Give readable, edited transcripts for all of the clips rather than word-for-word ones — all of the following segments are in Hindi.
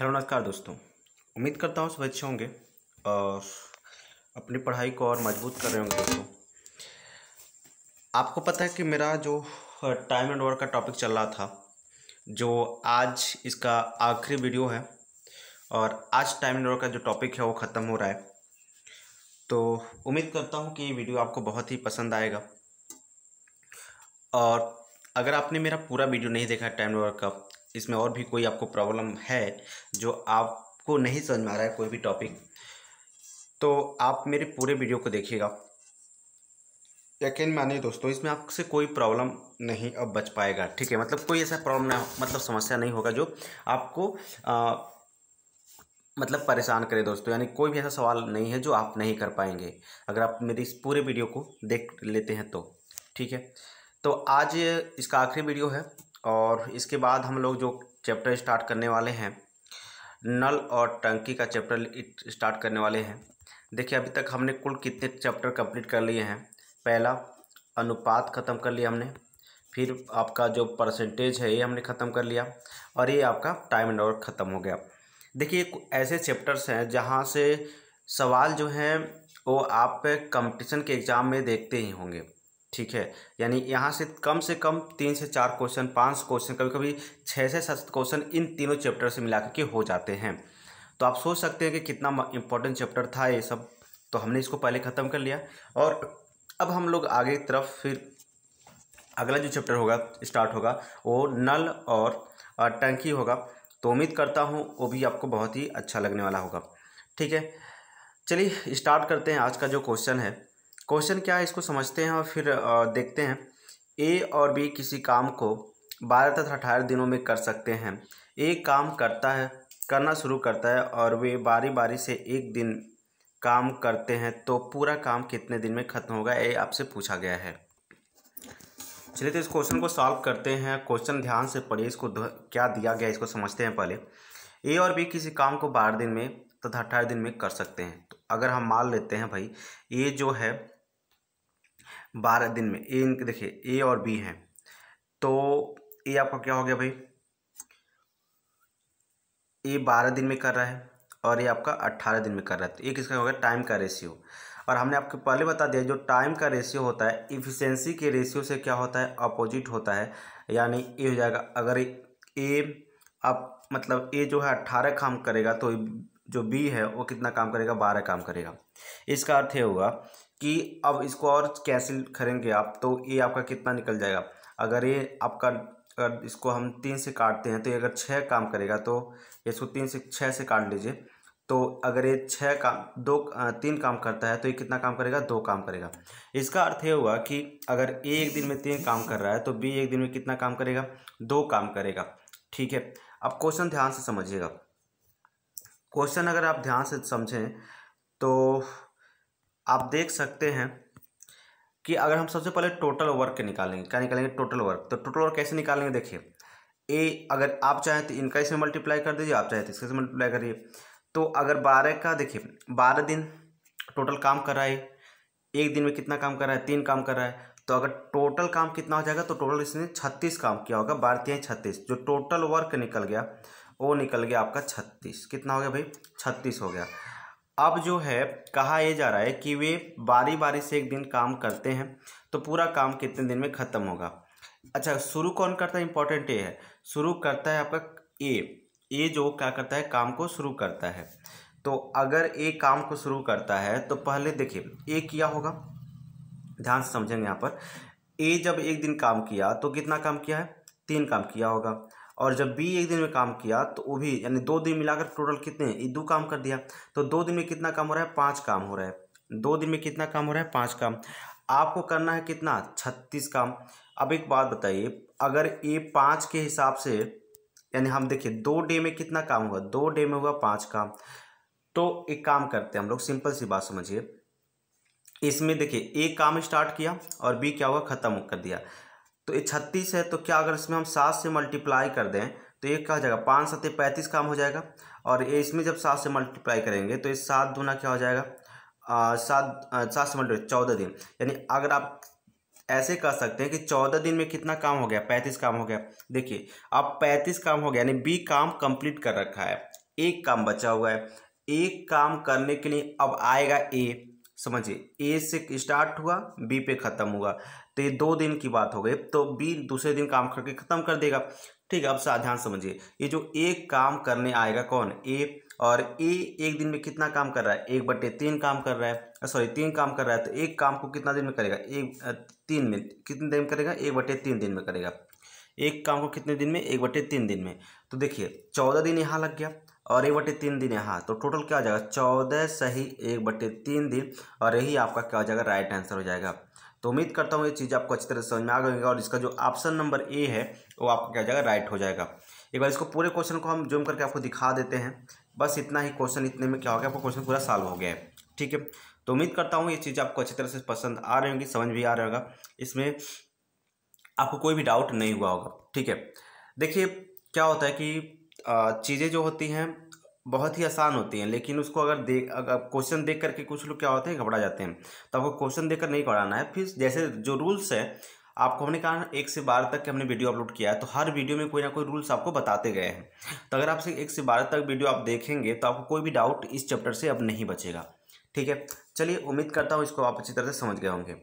हेलो नमस्कार दोस्तों। उम्मीद करता हूँ सब अच्छे होंगे और अपनी पढ़ाई को और मजबूत कर रहे होंगे। दोस्तों, आपको पता है कि मेरा जो टाइम एंड वर्क का टॉपिक चल रहा था, जो आज इसका आखिरी वीडियो है और आज टाइम एंड वर्क का जो टॉपिक है वो ख़त्म हो रहा है। तो उम्मीद करता हूँ कि ये वीडियो आपको बहुत ही पसंद आएगा। और अगर आपने मेरा पूरा वीडियो नहीं देखा है टाइम एंड वर्क का, इसमें और भी कोई आपको प्रॉब्लम है जो आपको नहीं समझ में आ रहा है कोई भी टॉपिक, तो आप मेरे पूरे वीडियो को देखिएगा। यकीन मानिए दोस्तों, इसमें आपसे कोई प्रॉब्लम नहीं अब बच पाएगा। ठीक है, मतलब कोई ऐसा प्रॉब्लम ना, मतलब समस्या नहीं होगा जो आपको मतलब परेशान करे दोस्तों। यानी कोई भी ऐसा सवाल नहीं है जो आप नहीं कर पाएंगे अगर आप मेरी इस पूरे वीडियो को देख लेते हैं तो। ठीक है, तो आज इसका आखिरी वीडियो है और इसके बाद हम लोग जो चैप्टर स्टार्ट करने वाले हैं, नल और टंकी का चैप्टर स्टार्ट करने वाले हैं। देखिए, अभी तक हमने कुल कितने चैप्टर कंप्लीट कर लिए हैं। पहला अनुपात ख़त्म कर लिया हमने, फिर आपका जो परसेंटेज है ये हमने ख़त्म कर लिया और ये आपका टाइम एंड वर्क ख़त्म हो गया। देखिए, ऐसे चैप्टर्स हैं जहाँ से सवाल जो हैं वो आप कंपटीशन के एग्ज़ाम में देखते ही होंगे। ठीक है, यानी यहाँ से कम 3 से 4 क्वेश्चन, 5 क्वेश्चन, कभी कभी 6 से 7 क्वेश्चन इन तीनों चैप्टर से मिला के हो जाते हैं। तो आप सोच सकते हैं कि कितना इम्पोर्टेंट चैप्टर था ये सब। तो हमने इसको पहले ख़त्म कर लिया और अब हम लोग आगे की तरफ फिर अगला जो चैप्टर होगा स्टार्ट होगा वो नल और टंकी होगा। तो उम्मीद करता हूँ वो भी आपको बहुत ही अच्छा लगने वाला होगा। ठीक है, चलिए स्टार्ट करते हैं। आज का जो क्वेश्चन है, क्वेश्चन क्या है इसको समझते हैं और फिर देखते हैं। ए और बी किसी काम को 12 तथा 18 दिनों में कर सकते हैं। ए काम करना शुरू करता है और वे बारी बारी से एक दिन काम करते हैं, तो पूरा काम कितने दिन में खत्म होगा, ये आपसे पूछा गया है। चलिए तो इस क्वेश्चन को सॉल्व करते हैं। क्वेश्चन ध्यान से पढ़िए, इसको क्या दिया गया इसको समझते हैं पहले। ए और बी किसी काम को 12 दिन में तथा 18 दिन में कर सकते हैं। तो अगर हम मान लेते हैं भाई ए जो है 12 दिन में, ए देखिए ए और बी हैं, तो ए आपका क्या हो गया भाई, ए 12 दिन में कर रहा है और ये आपका 18 दिन में कर रहा है। तो ये किसका होगा, टाइम का रेशियो। और हमने आपको पहले बता दिया जो टाइम का रेशियो होता है इफिशिएंसी के रेशियो से क्या होता है, अपोजिट होता है। यानी ये हो जाएगा, अगर ए अब मतलब ए जो है 18 काम करेगा तो जो बी है वो कितना काम करेगा, 12 काम करेगा। इसका अर्थ ये होगा कि अब इसको और कैंसिल करेंगे आप तो ये आपका कितना निकल जाएगा। अगर ये आपका, अगर इसको हम 3 से काटते हैं तो ये अगर 6 काम करेगा तो इसको 6 से काट लीजिए। तो अगर ये 3 काम करता है तो ये कितना काम करेगा, 2 काम करेगा। इसका अर्थ ये हुआ कि अगर ए एक दिन में 3 काम कर रहा है तो बी एक दिन में कितना काम करेगा, 2 काम करेगा। ठीक है, अब क्वेश्चन ध्यान से समझिएगा। क्वेश्चन अगर आप ध्यान से समझें तो आप देख सकते हैं कि अगर हम सबसे पहले टोटल वर्क निकालेंगे, क्या निकालेंगे, टोटल वर्क। तो टोटल वर्क कैसे निकालेंगे, देखिए ए अगर आप चाहें तो इनका इसमें मल्टीप्लाई कर दीजिए, आप चाहें तो इसके से मल्टीप्लाई करिए। तो अगर 12 का देखिए 12 दिन टोटल काम कर रहा है, एक दिन में कितना काम कर रहा है, 3 काम कर रहा है। तो अगर टोटल काम कितना हो जाएगा, तो टोटल इसने 36 काम किया होगा, 12×3=36। जो टोटल वर्क निकल गया वो निकल गया आपका 36। कितना हो गया भाई, 36 हो गया। अब जो है कहा यह जा रहा है कि वे बारी बारी से एक दिन काम करते हैं, तो पूरा काम कितने दिन में ख़त्म होगा। अच्छा, शुरू कौन करता है, इंपॉर्टेंट ये है, शुरू करता है आपका ए जो क्या करता है, काम को शुरू करता है। तो अगर ए काम को शुरू करता है तो पहले देखिए ए किया होगा, ध्यान से समझेंगे यहाँ पर। ए जब एक दिन काम किया तो कितना काम किया है, 3 काम किया होगा। और जब बी एक दिन में काम किया तो वो भी, यानी 2 दिन मिलाकर टोटल कितने, ये 2 काम कर दिया। तो 2 दिन में कितना काम हो रहा है, 5 काम हो रहा है। 2 दिन में कितना काम हो रहा है, 5 काम। आपको करना है कितना, 36 काम। अब एक बात बताइए, अगर ए 5 के हिसाब से, यानी हम देखिए 2 डे में कितना काम हुआ, 2 डे में हुआ 5 काम। तो एक काम करते हैं हम लोग, सिंपल सी बात समझिए। इसमें देखिए ए काम स्टार्ट किया और बी क्या हुआ, ख़त्म कर दिया। तो ये 36 है, तो क्या अगर इसमें हम 7 से मल्टीप्लाई कर दें तो ये क्या हो जाएगा, 5×7=35 काम हो जाएगा। और ये इसमें जब 7 से मल्टीप्लाई करेंगे तो ये 7 दूना क्या हो जाएगा, 7 से मल्टीप्लाई 14 दिन। यानी अगर आप ऐसे कह सकते हैं कि 14 दिन में कितना काम हो गया, 35 काम हो गया। देखिए अब 35 काम हो गया, यानी बी काम कंप्लीट कर रखा है। एक काम बचा हुआ है। एक काम करने के लिए अब आएगा ए, समझिए ए से स्टार्ट हुआ बी पे ख़त्म हुआ, तो ये 2 दिन की बात हो गई, तो बी दूसरे दिन काम करके ख़त्म कर देगा। ठीक है, अब ध्यान समझिए, ये जो एक काम करने आएगा कौन, ए, और ए एक दिन में कितना काम कर रहा है, 1/3 काम कर रहा है, सॉरी 3 काम कर रहा है, तो एक काम को कितना दिन में करेगा, 3 में, कितने दिन में करेगा, 1/3 दिन में करेगा। एक काम को कितने दिन में, 1/3 दिन में। तो देखिए 14 दिन यहाँ लग गया और 1/3 दिन यहाँ, तो टोटल क्या हो जाएगा, 14 सही 1/3 दिन, और यही आपका क्या हो जाएगा, राइट आंसर हो जाएगा। तो उम्मीद करता हूँ ये चीज़ आपको अच्छी तरह से समझ में आ गई होगी, और इसका जो ऑप्शन नंबर ए है वो आपका क्या हो जाएगा, राइट हो जाएगा। एक बार इसको पूरे क्वेश्चन को हम जूम करके आपको दिखा देते हैं। बस इतना ही क्वेश्चन, इतने में क्या हो गया, आपको क्वेश्चन पूरा सॉल्व हो गया है। ठीक है, तो उम्मीद करता हूँ ये चीज़ आपको अच्छी तरह से पसंद आ रही होंगी, समझ भी आ रहा होगा, इसमें आपको कोई भी डाउट नहीं हुआ होगा। ठीक है, देखिए क्या होता है कि चीज़ें जो होती हैं बहुत ही आसान होती हैं, लेकिन उसको अगर क्वेश्चन देख करके कुछ लोग क्या होते हैं, घबरा जाते हैं। तो आपको क्वेश्चन देखकर नहीं घबराना है। फिर जैसे जो रूल्स है, आपको हमने कहा 1 से 12 तक के हमने वीडियो अपलोड किया है, तो हर वीडियो में कोई ना कोई रूल्स आपको बताते गए हैं। तो अगर आपसे 1 से 12 तक वीडियो आप देखेंगे तो आपको कोई भी डाउट इस चैप्टर से अब नहीं बचेगा। ठीक है, चलिए उम्मीद करता हूँ इसको आप अच्छी तरह से समझ गए होंगे।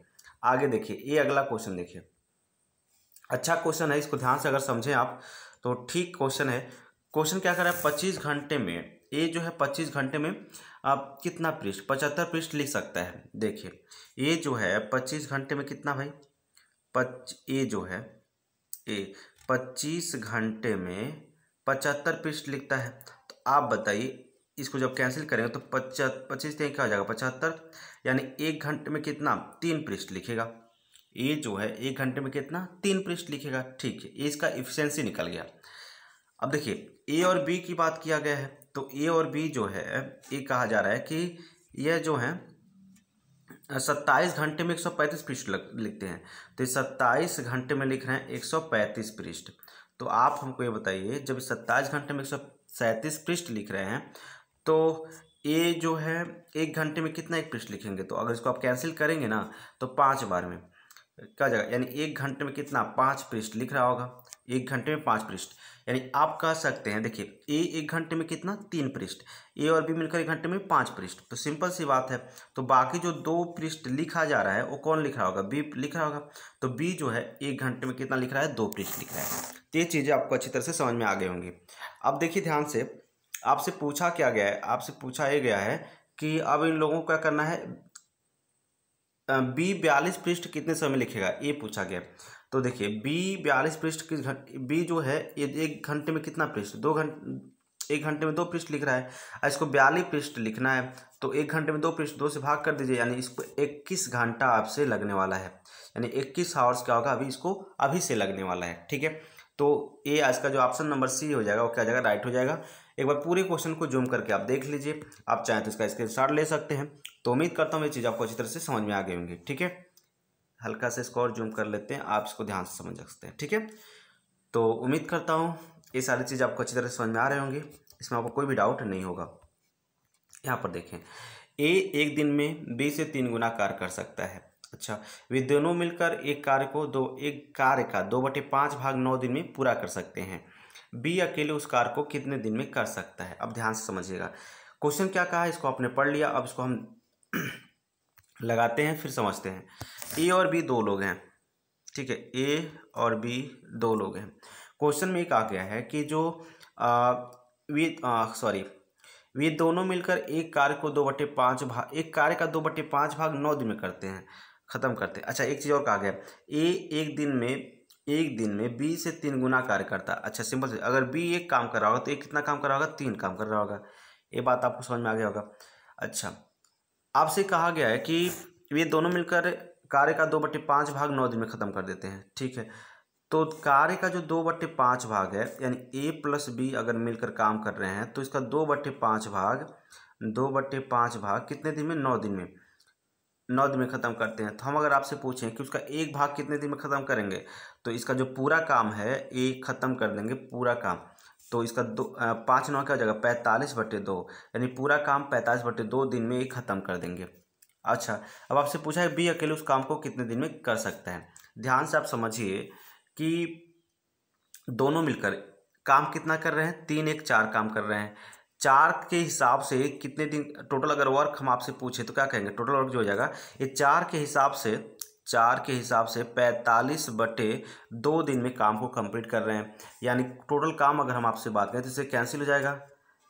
आगे देखिए, ये अगला क्वेश्चन देखिए, अच्छा क्वेश्चन है, इसको ध्यान से अगर समझें आप तो ठीक क्वेश्चन है। क्वेश्चन क्या कर रहा है, 25 घंटे में ये जो है 25 घंटे में आप कितना पृष्ठ, 75 पृष्ठ लिख सकता है। देखिए ये जो है 25 घंटे में कितना भाई, ये जो है ये 25 घंटे में 75 पृष्ठ लिखता है। तो आप बताइए इसको जब कैंसिल करेंगे तो 25 क्या हो जाएगा, 75, यानी 1 घंटे में कितना, 3 पृष्ठ लिखेगा। ये जो है 1 घंटे में कितना, 3 पृष्ठ लिखेगा। ठीक है, ये इसका इफिशियंसी निकल गया। अब देखिए ए और बी की बात किया गया है, तो ए और बी जो है ये कहा जा रहा है कि यह जो है 27 घंटे में 135 पृष्ठ लिखते हैं। तो 27 घंटे में लिख रहे हैं 135 पृष्ठ। तो आप हमको ये बताइए, जब 27 घंटे में 137 पृष्ठ लिख रहे हैं, तो ये जो है 1 घंटे में कितना एक पृष्ठ लिखेंगे। तो अगर इसको आप कैंसिल करेंगे ना, तो 5 बार में क्या हो जाएगा, यानी 1 घंटे में कितना, 5 पृष्ठ लिख रहा होगा। 1 घंटे में 5 पृष्ठ, यानी आप कह सकते हैं, देखिए ए 1 घंटे में कितना, 3 पृष्ठ, ए और बी मिलकर 1 घंटे में 5 पृष्ठ। तो सिंपल सी बात है, तो बाकी जो 2 पृष्ठ लिखा जा रहा है वो कौन लिख रहा होगा, बी लिख रहा होगा। तो बी जो है 1 घंटे में कितना लिख रहा है, 2 पृष्ठ लिख रहा है। तो ये चीज़ें आपको अच्छी तरह से समझ में आ गई होंगी। अब देखिए ध्यान से, आपसे पूछा क्या गया है, आपसे पूछा ये गया है कि अब इन लोगों को क्या करना है, बी 42 पृष्ठ कितने समय में लिखेगा, ये पूछा गया। तो देखिए बी 42 पृष्ठ किस घंटे, बी जो है ये 1 घंटे में कितना पृष्ठ, 2 घंटे, 1 घंटे में 2 पृष्ठ लिख रहा है, और इसको 42 पृष्ठ लिखना है। तो 1 घंटे में 2 पृष्ठ 2 से भाग कर दीजिए, यानी इसको 21 घंटा आपसे लगने वाला है, यानी 21 आवर्स क्या होगा, अभी इसको अभी से लगने वाला है। ठीक है, तो ये आज का जो ऑप्शन नंबर सी हो जाएगा वो क्या हो जाएगा, राइट हो जाएगा। एक बार पूरे क्वेश्चन को जूम करके आप देख लीजिए, आप चाहें तो इसका स्क्रीनशॉट ले सकते हैं। तो उम्मीद करता हूँ ये चीज़ आपको अच्छी तरह से समझ में आ गई होंगी। ठीक है, हल्का से इसको और जूम कर लेते हैं, आप इसको ध्यान से समझ सकते हैं। ठीक है, तो उम्मीद करता हूँ ये सारी चीज़ आपको अच्छी तरह से समझ में आ रही होंगी, इसमें आपको कोई भी डाउट नहीं होगा। यहाँ पर देखें, ए 1 दिन में बी से 3 गुना कार्य कर सकता है। अच्छा, वे दोनों मिलकर एक कार्य का 2/5 भाग 9 दिन में पूरा कर सकते हैं। बी अकेले उस कार्य को कितने दिन में कर सकता है। अब ध्यान से समझिएगा, क्वेश्चन क्या कहा है, इसको आपने पढ़ लिया, अब इसको हम लगाते हैं, फिर समझते हैं। ए और बी 2 लोग हैं। ठीक है, ए और बी 2 लोग हैं। क्वेश्चन में कहा गया है कि जो वे दोनों मिलकर एक कार्य को 2/5 भाग, एक कार्य का 2/5 भाग 9 दिन में करते हैं, खत्म करते हैं। अच्छा, एक चीज़ और कहा गया, ए एक दिन में बी से 3 गुना कार्य करता है। अच्छा सिंपल से, अगर बी एक काम कर रहा होगा तो ए कितना काम कर रहा होगा, 3 काम कर रहा होगा। ये बात आपको समझ में आ गया होगा। अच्छा, आपसे कहा गया है कि वे दोनों मिलकर कार्य का 2/5 भाग 9 दिन में खत्म कर देते हैं। ठीक है, तो कार्य का जो 2/5 भाग है, यानी ए प्लस बी अगर मिलकर काम कर रहे हैं, तो इसका 2/5 भाग कितने दिन में, 9 दिन में, 9 दिन में ख़त्म करते हैं। तो हम अगर आपसे पूछें कि उसका एक भाग कितने दिन में ख़त्म करेंगे, तो इसका जो पूरा काम है ये ख़त्म कर देंगे, पूरा काम। तो इसका 5 9 क्या हो जाएगा, 45/2, यानी पूरा काम 45/2 दिन में ही ख़त्म कर देंगे। अच्छा, अब आपसे पूछा है बी अकेले उस काम को कितने दिन में कर सकता है। ध्यान से आप समझिए कि दोनों मिलकर काम कितना कर रहे हैं, 3 1 4 काम कर रहे हैं। 4 के हिसाब से कितने दिन टोटल, अगर वर्क हम आपसे पूछे तो क्या कहेंगे, टोटल वर्क जो हो जाएगा ये 4 के हिसाब से 45/2 दिन में काम को कंप्लीट कर रहे हैं। यानी टोटल काम अगर हम आपसे बात करें तो इससे कैंसिल हो जाएगा,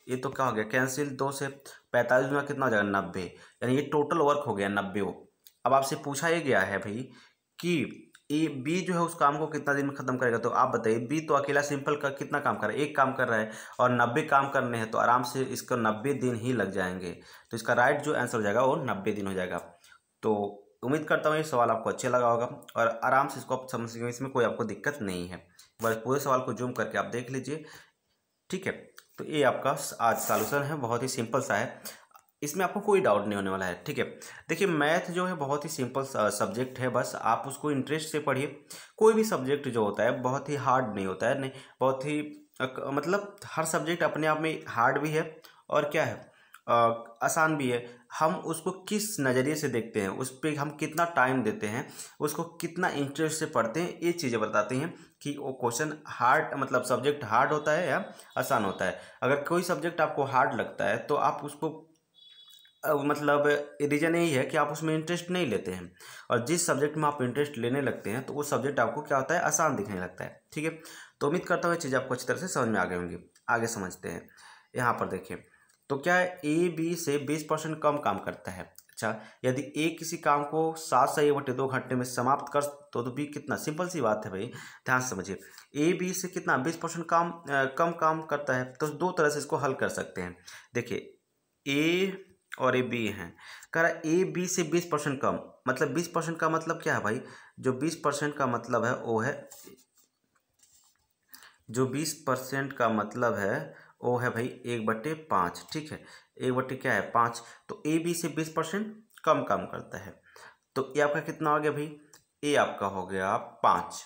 ये तो क्या हो गया कैंसिल, 2 से 45 गुना कितना हो जाएगा 90, यानी ये टोटल वर्क हो गया 90 वो। अब आपसे पूछा ये गया है भाई कि ए बी जो है उस काम को कितना दिन में खत्म करेगा, तो आप बताइए बी तो अकेला सिंपल का कितना काम कर रहा है, एक काम कर रहा है और 90 काम करने हैं, तो आराम से इसको 90 दिन ही लग जाएंगे। तो इसका राइट जो आंसर हो जाएगा वो 90 दिन हो जाएगा। तो उम्मीद करता हूँ ये सवाल आपको अच्छा लगा होगा और आराम से इसको आप समझ सकेंगे, इसमें कोई आपको दिक्कत नहीं है। बस पूरे सवाल को जूम करके आप देख लीजिए, ठीक है। तो ये आपका आज सॉल्यूशन है, बहुत ही सिंपल सा है, इसमें आपको कोई डाउट नहीं होने वाला है, ठीक है। देखिए मैथ जो है बहुत ही सिंपल सब्जेक्ट है, बस आप उसको इंटरेस्ट से पढ़िए। कोई भी सब्जेक्ट जो होता है बहुत ही हार्ड नहीं होता है, नहीं बहुत ही मतलब हर सब्जेक्ट अपने आप में हार्ड भी है और क्या है आसान भी है। हम उसको किस नज़रिए से देखते हैं, उस पर हम कितना टाइम देते हैं, उसको कितना इंटरेस्ट से पढ़ते हैं, ये चीज़ें बताती हैं कि वो क्वेश्चन हार्ड मतलब सब्जेक्ट हार्ड होता है या आसान होता है। अगर कोई सब्जेक्ट आपको हार्ड लगता है तो आप उसको मतलब रीज़न यही है कि आप उसमें इंटरेस्ट नहीं लेते हैं, और जिस सब्जेक्ट में आप इंटरेस्ट लेने लगते हैं तो वो सब्जेक्ट आपको क्या होता है आसान दिखने लगता है, ठीक है। तो उम्मीद करता हूँ ये चीज़ आपको अच्छी तरह से समझ में आ गई होंगी। आगे समझते हैं, यहाँ पर देखिए तो क्या है ए बी से 20% कम काम करता है। अच्छा, यदि ए किसी काम को 7/2 घंटे में समाप्त कर तो बी कितना, सिंपल सी बात है भाई, ध्यान से समझिए। ए बी से कितना 20% कम काम करता है, तो दो तरह से इसको हल कर सकते हैं। देखिए ए और ए बी हैं, कह रहा है ए बी से 20% कम, मतलब 20% का मतलब क्या है भाई, जो 20% का मतलब है वो है, जो 20% का मतलब है वो है भाई 1/5, ठीक है। 1 क्या है 5, तो ए बी से 20% कम काम करता है। तो ये आपका कितना हो गया भाई, ए आपका हो गया 5।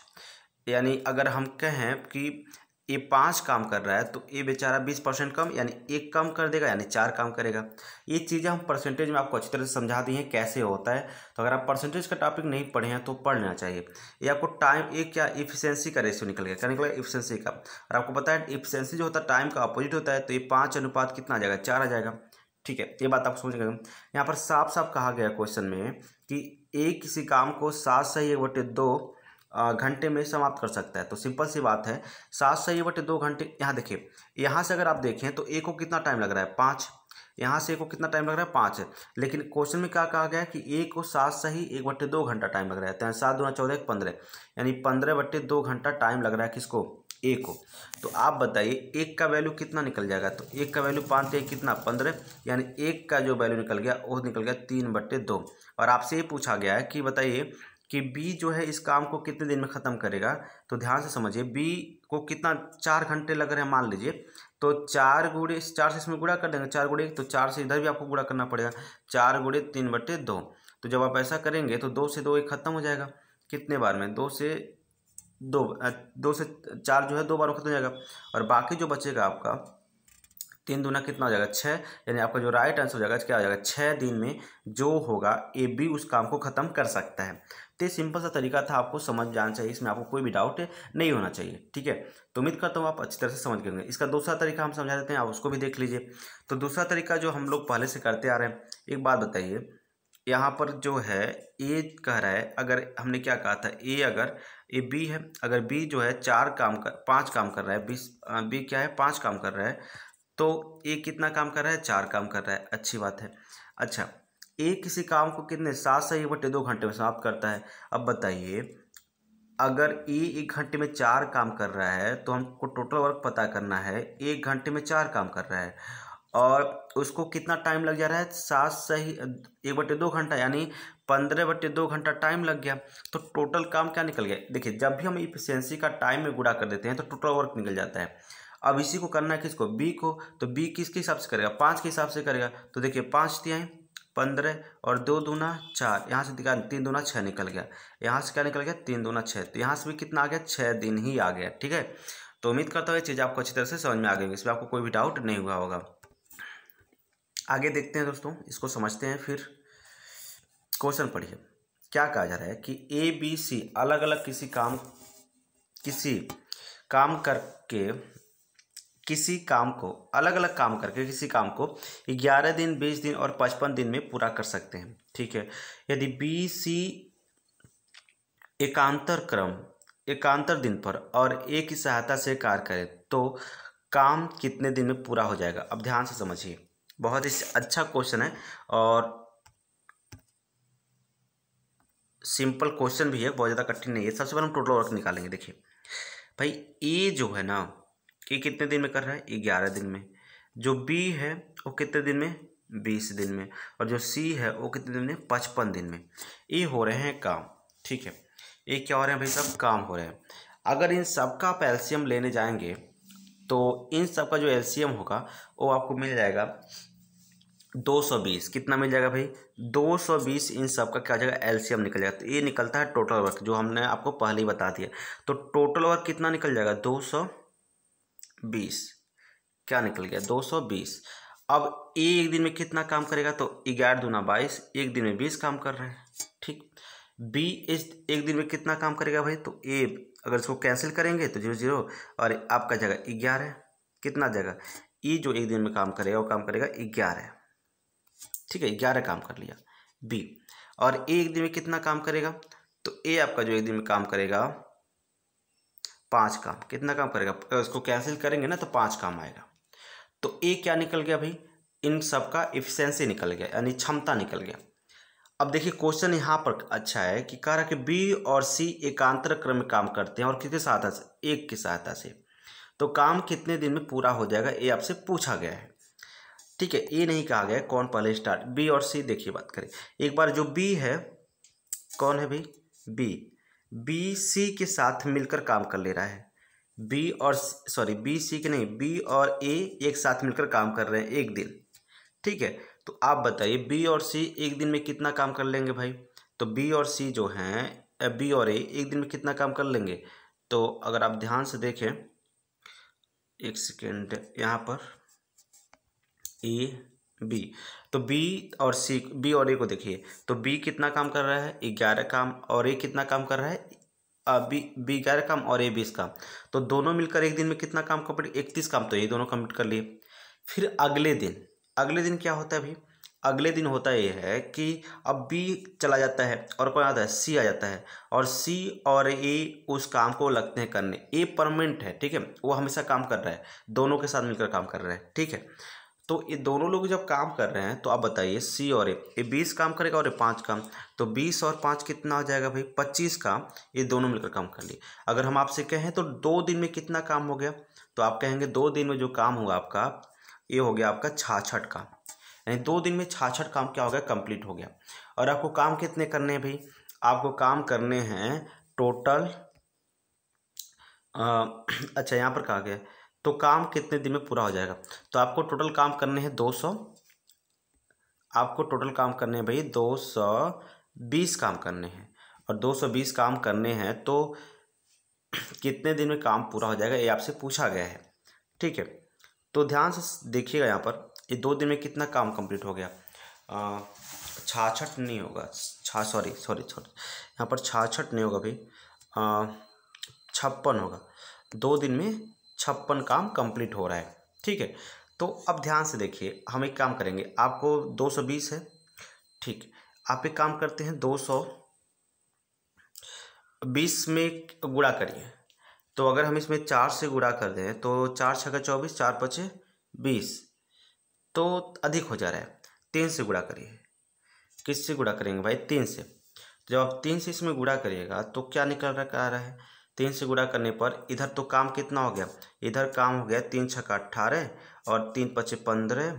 यानी अगर हम कहें कि ए 5 काम कर रहा है तो ए बेचारा 20% कम, यानी एक कम कर देगा, यानी 4 काम करेगा। ये चीज़ें हम परसेंटेज में आपको अच्छी तरह से समझा दी हैं कैसे होता है। तो अगर आप परसेंटेज का टॉपिक नहीं पढ़े हैं तो पढ़ लेना चाहिए। ये आपको टाइम, एक क्या इफिशियंसी का रेशियो निकल गया, क्या निकल गया इफिशियंसी का। और आपको पता है इफिशियंसी जो होता है टाइम का अपोजिट होता है, तो ये 5 अनुपात कितना आ जाएगा 4 आ जाएगा, ठीक है। ये बात आप समझ गए। यहाँ पर साफ साफ कहा गया क्वेश्चन में कि ए किसी काम को 7/2 घंटे में समाप्त कर सकता है। तो सिंपल सी बात है 7/2 घंटे। यहाँ देखिए, यहाँ से अगर आप देखें तो ए को कितना टाइम लग रहा है 5, यहाँ से ए को कितना टाइम लग रहा है 5 है। लेकिन क्वेश्चन में क्या कहा गया है कि ए को 7/2 घंटा टाइम लग रहा है, तो 7 दूना 14 15, यानी 15/2 घंटा टाइम लग रहा है किसको, ए को। तो आप बताइए एक का वैल्यू कितना निकल जाएगा, तो एक का वैल्यू 5 कितना 15, यानी एक का जो वैल्यू निकल गया वो निकल गया 3/2। और आपसे ये पूछा गया है कि बताइए कि बी जो है इस काम को कितने दिन में ख़त्म करेगा। तो ध्यान से समझिए, बी को कितना 4 घंटे लग रहे हैं मान लीजिए, तो 4 से इसमें गुणा कर देंगे, 4 गुणे 1, तो 4 से इधर भी आपको गुणा करना पड़ेगा, 4 गुणे 3/2। तो जब आप ऐसा करेंगे तो 2 से 2 1 खत्म हो जाएगा, कितने बार में 2 से 4 जो है 2 बार में खत्म हो जाएगा, और बाकी जो बचेगा आपका 3 दूना कितना हो जाएगा 6, यानी आपका जो राइट आंसर हो जाएगा क्या हो जाएगा 6 दिन में जो होगा ए बी उस काम को ख़त्म कर सकता है। तो ये सिंपल सा तरीका था, आपको समझ जाना चाहिए, इसमें आपको कोई भी डाउट नहीं होना चाहिए, ठीक है। तो उम्मीद करता हूँ आप अच्छी तरह से समझ गए होंगे। इसका दूसरा तरीका हम समझा देते हैं, आप उसको भी देख लीजिए। तो दूसरा तरीका जो हम लोग पहले से करते आ रहे हैं, एक बात बताइए, यहाँ पर जो है ए कह रहा है, अगर हमने क्या कहा था ए बी है, अगर बी जो है 5 काम कर रहा है, बी क्या है 5 काम कर रहा है, तो ए कितना काम कर रहा है 4 काम कर रहा है, अच्छी बात है। अच्छा, ए किसी काम को कितने 7/2 घंटे में समाप्त करता है। अब बताइए अगर ए 1 घंटे में 4 काम कर रहा है तो हमको टोटल वर्क पता करना है, 1 घंटे में 4 काम कर रहा है और उसको कितना टाइम लग जा रहा है 7/1/2 घंटा, यानी 15/2 घंटा टाइम लग गया। तो टोटल काम क्या निकल गया, देखिए जब भी हम इफिशियंसी का टाइम में गुणा कर देते हैं तो टोटल वर्क निकल जाता है। अब इसी को करना है किसको, बी को, तो बी किसके हिसाब से करेगा 5 के हिसाब से करेगा। तो देखिए 5 तिहाई 15 और 2 दूना 4, यहाँ से दिखा 3 दूना 6 निकल गया, यहाँ से क्या निकल गया 3 दूना 6, तो यहाँ से भी कितना आ गया 6 दिन ही आ गया, ठीक है। तो उम्मीद करता हूँ ये चीज़ आपको अच्छी तरह से समझ में आ गई, इसमें आपको कोई भी डाउट नहीं हुआ होगा। आगे देखते हैं दोस्तों, इसको समझते हैं। फिर क्वेश्चन पढ़िए, क्या कहा जा रहा है कि ए बी सी अलग अलग किसी काम करके किसी काम को अलग अलग काम करके किसी काम को 11 दिन, 20 दिन और 55 दिन में पूरा कर सकते हैं। ठीक है, यदि बी सी एकांतर दिन पर और ए की सहायता से कार्य करे तो काम कितने दिन में पूरा हो जाएगा। अब ध्यान से समझिए, बहुत ही अच्छा क्वेश्चन है और सिंपल क्वेश्चन भी है, बहुत ज़्यादा कठिन नहीं है। सबसे पहले हम टोटल वर्क निकालेंगे। देखिए भाई, ए जो है ना, ये कितने दिन में कर रहा है, 11 दिन में। जो बी है वो कितने दिन में, 20 दिन में। और जो सी है वो कितने दिन में, 55 दिन में। ये हो रहे हैं काम। ठीक है, ये क्या हो रहे हैं भाई, सब काम हो रहे हैं। अगर इन सब का आप एलसीएम लेने जाएंगे तो इन सब का जो एलसीएम होगा वो आपको मिल जाएगा 220। कितना मिल जाएगा भाई, 220। इन सब का क्या हो जाएगा, एलसीएम निकल जाएगा। तो ये निकलता है टोटल वर्क, जो हमने आपको पहले ही बता दिया। तो टोटल वर्क कितना निकल जाएगा, 220। क्या निकल गया, 220। अब ए एक दिन में कितना काम करेगा, तो 11 दूना 22, एक दिन में 20 काम कर रहे हैं। ठीक, बी इस एक दिन में कितना काम करेगा भाई, तो ए अगर इसको कैंसिल करेंगे तो 0 0 और आपका जाएगा 11। कितना जाएगा, ई जो एक दिन में काम करेगा वो काम करेगा 11। ठीक है, 11 काम कर लिया बी। और ए एक दिन में कितना काम करेगा, तो ए आपका जो एक दिन में काम करेगा 5 काम। कितना काम करेगा, इसको कैंसिल करेंगे ना तो 5 काम आएगा। तो ए क्या निकल गया भाई, इन सब का एफिशिएंसी निकल गया, यानी क्षमता निकल गया। अब देखिए क्वेश्चन यहाँ पर अच्छा है कि कह रहा है कि बी और सी एकांतर क्रम में काम करते हैं और किसकी सहायता से, एक की सहायता से। तो काम कितने दिन में पूरा हो जाएगा, ये आपसे पूछा गया है। ठीक है, ये नहीं कहा गया है कौन पहले स्टार्ट, बी और सी। देखिए बात करें एक बार, जो बी है कौन है भाई, बी सी के साथ मिलकर काम कर ले रहा है। बी सी के नहीं, बी और ए एक साथ मिलकर काम कर रहे हैं एक दिन। ठीक है, तो आप बताइए बी और सी एक दिन में कितना काम कर लेंगे भाई। तो बी और सी जो हैं, बी और ए एक दिन में कितना काम कर लेंगे। तो अगर आप ध्यान से देखें, एक सेकेंड, यहाँ पर ए बी, तो बी और ए को देखिए, तो बी कितना काम कर रहा है, 11 काम, और ए कितना काम कर रहा है, बी 11 काम और ए 20 काम। तो दोनों मिलकर एक दिन में कितना काम कंप्लीट, 31 काम तो ये दोनों कंप्लीट कर लिए। फिर अगले दिन क्या होता है भाई, अगले दिन होता ये है कि अब बी चला जाता है और कौन आता है, सी आ जाता है। और सी और ए उस काम को लगते हैं करने। ए परमानेंट है, ठीक है, वो हमेशा काम कर रहा है, दोनों के साथ मिलकर काम कर रहा है। ठीक है, तो ये दोनों लोग जब काम कर रहे हैं तो आप बताइए, सी और ए 20 काम करेगा और ये 5 काम। तो 20 और 5 कितना हो जाएगा भाई, 25 काम। ये दोनों मिलकर काम कर लिए। अगर हम आपसे कहें तो 2 दिन में कितना काम हो गया, तो आप कहेंगे 2 दिन में जो काम हुआ आपका, ये हो गया आपका 66 काम। यानी 2 दिन में 66 काम क्या हो गया, कंप्लीट हो गया। और आपको काम कितने करने हैं भाई, आपको काम करने हैं टोटल अच्छा यहाँ पर कहा गया, तो काम कितने दिन में पूरा हो जाएगा। तो आपको टोटल काम करने हैं 200, आपको टोटल काम करने हैं भाई 220 काम करने हैं। और 220 काम करने हैं तो कितने दिन में काम पूरा हो जाएगा, ये आपसे पूछा गया है। ठीक है, तो ध्यान से देखिएगा, यहाँ पर ये 2 दिन में कितना काम कंप्लीट हो गया, 66 नहीं होगा, सॉरी यहाँ पर 66 नहीं होगा भाई, 56 होगा। 2 दिन में 56 काम कंप्लीट हो रहा है। ठीक है, तो अब ध्यान से देखिए, हम एक काम करेंगे, आपको 220 है। ठीक, आप एक काम करते हैं, 220 में गुणा करिए। तो अगर हम इसमें 4 से गुणा कर दें तो 4 छक्का 24, 4 पचे 20, तो अधिक हो जा रहा है। 3 से गुणा करिए। किससे गुणा करेंगे भाई, 3 से। जब आप 3 से इसमें गुणा करिएगा तो क्या निकल रहा है, 3 से गुणा करने पर इधर तो काम कितना हो गया, इधर काम हो गया 3 छक्का 18 और 3 पचे 15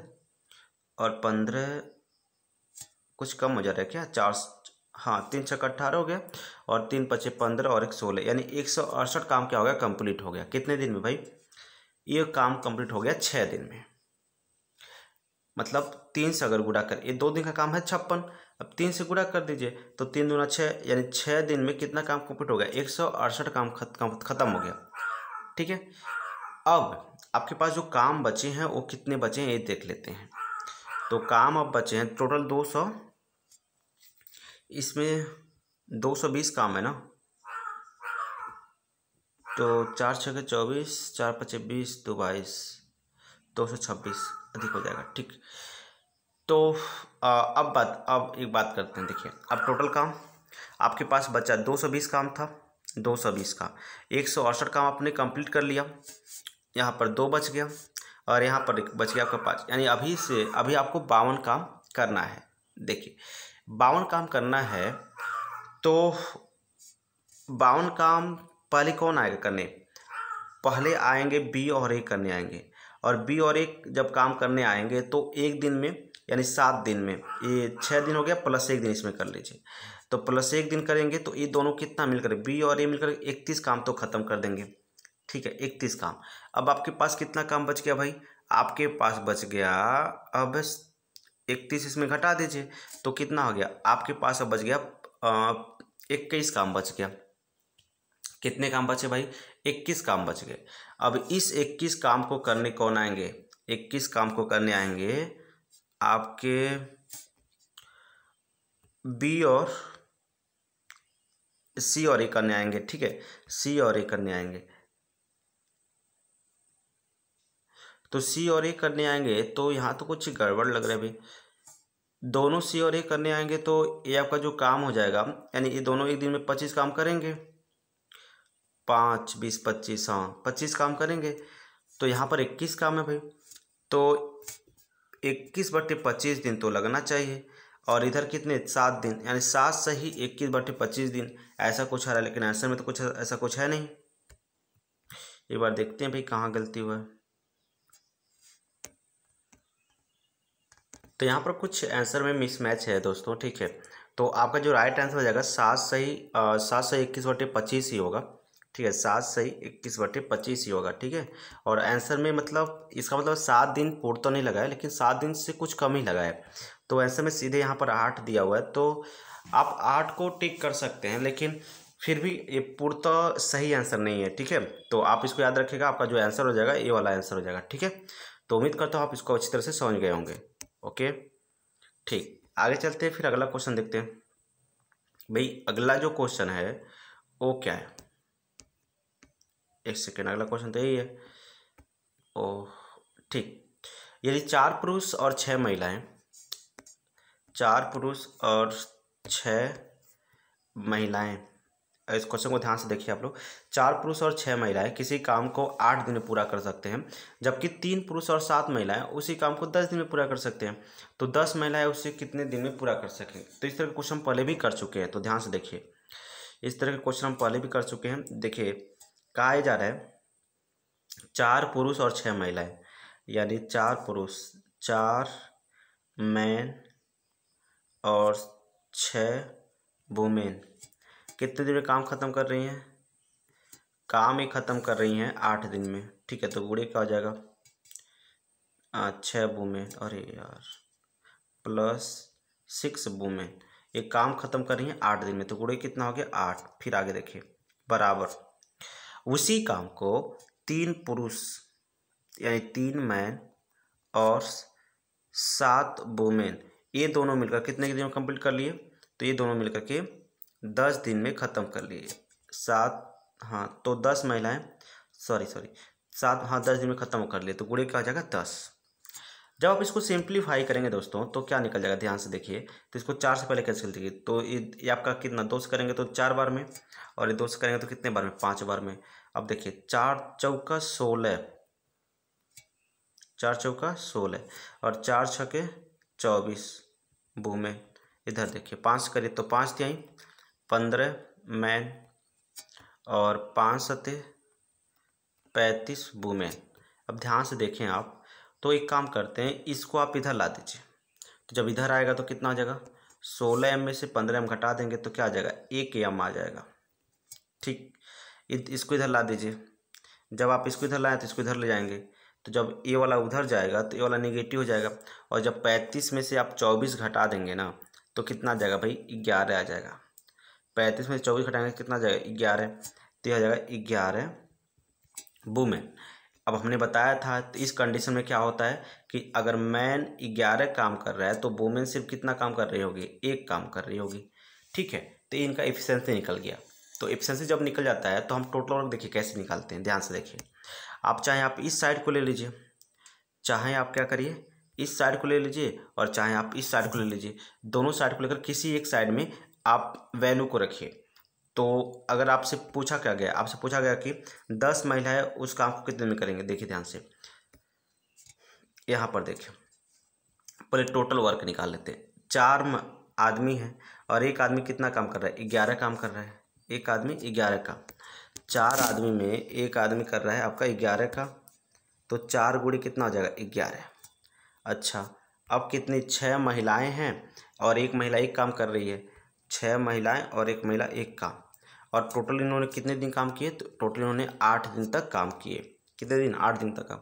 और 15 कुछ कम हो जा रहा है क्या, 4, हाँ 3 छक्का 18 हो गया और 3 पचे 15 और 1 16, यानी 168 काम क्या हो गया, कंप्लीट हो गया। कितने दिन में भाई, ये काम कंप्लीट हो गया 6 दिन में। मतलब 3 से अगर गुणा कर, ये 2 दिन का काम है 56, अब 3 से गुणा कर दीजिए तो 3 दूना 6, यानी 6 दिन में कितना काम कंप्लीट हो गया, 168 काम खत्म हो गया। ठीक है, अब आपके पास जो काम बचे हैं वो कितने बचे हैं ये देख लेते हैं। तो काम अब बचे हैं टोटल 200, इसमें 220 काम है ना, तो 4×6 = 24, 4×5 = 20, 2 × 22, 226 अधिक हो जाएगा। ठीक, तो अब एक बात करते हैं। देखिए, अब टोटल काम आपके पास बचा 220 काम था, 220 का 168 काम आपने कंप्लीट कर लिया। यहाँ पर 2 बच गया और यहाँ पर बच गया आपका 5, यानी अभी आपको 52 काम करना है। देखिए, 52 काम करना है तो 52 काम पहले कौन आएगा करने? पहले आएंगे बी और ए करने आएंगे, और बी और ए जब काम करने आएंगे तो एक दिन में यानी 7 दिन में, ये 6 दिन हो गया प्लस 1 दिन इसमें कर लीजिए, तो प्लस 1 दिन करेंगे तो ये दोनों कितना मिलकर, बी और ए मिलकर 31 काम तो ख़त्म कर देंगे। ठीक है, 31 काम। अब आपके पास कितना काम बच गया भाई? आपके पास बच गया, अब 31 इसमें घटा दीजिए तो कितना हो गया आपके पास? अब बच गया 21 काम बच गया। कितने काम बचे भाई? 21 काम बच गए। अब इस 21 काम को करने कौन आएंगे? 21 काम को करने आएंगे आपके बी और सी और ए करने आएंगे। ठीक है, सी और ए करने आएंगे, तो सी और ए करने आएंगे तो यहाँ तो कुछ गड़बड़ लग रहा है भाई। दोनों सी और ए करने आएंगे तो ये आपका जो काम हो जाएगा, यानी ये दोनों एक दिन में 25 काम करेंगे, 5, 20, 25, हाँ 25 काम करेंगे। तो यहाँ पर 21 काम है भाई, तो 21/25 दिन तो लगना चाहिए, और इधर कितने? 7 दिन, यानी 7 सही 21/25 दिन, ऐसा कुछ आ रहा है, लेकिन आंसर में तो कुछ ऐसा कुछ है नहीं। एक बार देखते हैं भाई कहाँ गलती हुआ है। तो यहाँ पर कुछ आंसर में मिसमैच है दोस्तों। ठीक है, तो आपका जो राइट आंसर हो जाएगा 7 सही 21/25 ही होगा। ठीक है, 7 सही 21/25 ही होगा। ठीक है, और आंसर में मतलब इसका मतलब 7 दिन पूर्ण तो नहीं लगा है, लेकिन 7 दिन से कुछ कम ही लगा है, तो आंसर में सीधे यहाँ पर 8 दिया हुआ है, तो आप 8 को टिक कर सकते हैं, लेकिन फिर भी ये पूर्णतः सही आंसर नहीं है। ठीक है, तो आप इसको याद रखिएगा, आपका जो आंसर हो जाएगा ये वाला आंसर हो जाएगा। ठीक है, तो उम्मीद करता हूँ आप इसको अच्छी तरह से समझ गए होंगे। ओके, ठीक, आगे चलते हैं, फिर अगला क्वेश्चन देखते हैं। भाई अगला जो क्वेश्चन है वो क्या है? एक सेकेंड, अगला क्वेश्चन तो यही है। ओह ठीक, यदि 4 पुरुष और 6 महिलाएं, 4 पुरुष और 6 महिलाएं, इस क्वेश्चन को ध्यान से देखिए आप लोग। 4 पुरुष और 6 महिलाएं किसी काम को 8 दिन में पूरा कर सकते हैं, जबकि 3 पुरुष और 7 महिलाएं उसी काम को 10 दिन में पूरा कर सकते हैं, तो 10 महिलाएं उसे कितने दिन में पूरा कर सकेंगे? तो इस तरह के क्वेश्चन पहले भी कर चुके हैं, तो ध्यान से देखिए, इस तरह के क्वेश्चन हम पहले भी कर चुके हैं। देखिए, कहा जा रहा है 4 पुरुष और 6 महिलाएं, यानी 4 पुरुष, 4 मैन और 6 वुमेन कितने दिन में काम खत्म कर रही हैं? काम ही खत्म कर रही हैं 8 दिन में। ठीक है, तो गुणे क्या हो जाएगा? 6 वुमेन, अरे यार, प्लस 6 वुमेन, ये काम खत्म कर रही हैं 8 दिन में, तो गुणे कितना हो गया? 8। फिर आगे देखिए, बराबर उसी काम को 3 पुरुष यानी 3 मैन और 7 वुमेन, ये दोनों मिलकर कितने के दिन में कंप्लीट कर लिए? तो ये दोनों मिलकर के 10 दिन में ख़त्म कर लिए। 7, हाँ, तो 10 महिलाएं, सॉरी 7, हाँ 10 दिन में ख़त्म कर लिए, तो गुणे क्या हो जाएगा? 10। जब आप इसको सिंप्लीफाई करेंगे दोस्तों तो क्या निकल जाएगा? ध्यान से देखिए, तो इसको 4 से पहले कैसे देखिए, तो ये आपका कितना? 2 से करेंगे तो 4 बार में, और ये 2 से करेंगे तो कितने बार में? 5 बार में। अब देखिए, 4 चौका 16, 4 चौका 16 और 4 छके 24 वुमेन। इधर देखिए, 5 करिए तो 5 तिहाई 15 मैन और 5 सते 35 वुमेन। अब ध्यान से देखें आप, तो एक काम करते हैं, इसको आप इधर ला दीजिए, तो जब इधर आएगा तो कितना हो जाएगा? 16 में से 15 घटा देंगे तो क्या आ जाएगा? 1 एम आ जाएगा। ठीक, इसको इधर ला दीजिए, जब आप इसको इधर लाएँ तो इसको इधर ले जाएंगे, तो जब ए वाला उधर जाएगा तो ए वाला नेगेटिव हो जाएगा, और जब 35 में से आप 24 घटा देंगे ना तो कितना आ जाएगा भाई? 11 आ जाएगा। 35 में से 24 घटाएंगे कितना आ जाएगा? 11, तो यह आ जाएगा 11 वुमेन। अब हमने बताया था, तो इस कंडीशन में क्या होता है कि अगर मैन 11 काम कर रहा है तो वुमेन सिर्फ कितना काम कर रही होगी? 1 काम कर रही होगी। ठीक है, तो इनका एफिशिएंसी निकल गया। तो एफिशिएंसी जब निकल जाता है तो हम टोटल वर्क देखिए कैसे निकालते हैं, ध्यान से देखिए। आप चाहे आप इस साइड को ले लीजिए, चाहे आप क्या करिए इस साइड को ले लीजिए, और चाहे आप इस साइड को ले लीजिए, दोनों साइड को लेकर किसी एक साइड में आप वैल्यू को रखिए। तो अगर आपसे पूछा क्या गया, आपसे पूछा गया कि 10 महिलाएं उस काम को कितने में करेंगे, देखिए ध्यान से यहाँ पर देखिए, पहले टोटल वर्क निकाल लेते हैं। 4 आदमी हैं और एक आदमी कितना काम कर रहा है, 11 काम कर रहा है, एक आदमी 11 का। 4 आदमी में एक आदमी कर रहा है आपका 11 का, तो 4 गुणे कितना हो जाएगा 11। अच्छा, अब कितनी 6 महिलाएं हैं और एक महिला एक काम कर रही है, 6 महिलाएं और एक महिला एक काम, और टोटल इन्होंने कितने दिन काम किए, तो टोटल इन्होंने 8 दिन तक काम किए। कितने दिन, 8 दिन तक काम।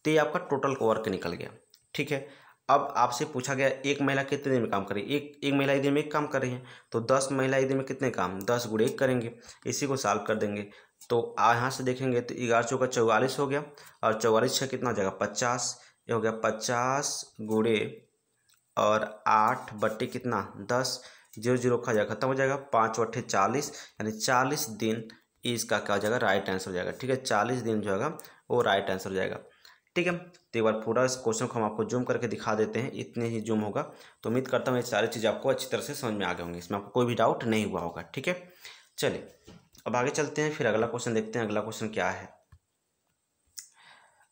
तो ये आपका टोटल वर्क निकल गया, ठीक है। अब आपसे पूछा गया एक महिला कितने दिन में काम कर रही है, एक महिला एक दिन में एक काम कर रही है, तो 10 महिला एक दिन में कितने काम, 10 गुणे 1 करेंगे, इसी को सॉल्व कर देंगे। तो यहाँ से देखेंगे तो 11 चौका 44 हो गया, और 44 6 कितना हो जाएगा 50, ये हो गया 50 गुणे और 8 बट्टे कितना 10, 0 0 खा जाएगा, खत्म हो जाएगा, 5 8 40, यानी 40 दिन इसका क्या हो जाएगा, राइट आंसर हो जाएगा, ठीक है। 40 दिन जो होगा वो राइट आंसर हो जाएगा, ठीक है। तो एक बार पूरा इस क्वेश्चन को हम आपको जूम करके दिखा देते हैं, इतने ही जूम होगा। तो उम्मीद करता हूँ ये सारी चीज़ आपको अच्छी तरह से समझ में आ गए होंगे, इसमें आपको कोई भी डाउट नहीं हुआ होगा, ठीक है। चलिए अब आगे चलते हैं, फिर अगला क्वेश्चन देखते हैं। अगला क्वेश्चन क्या है,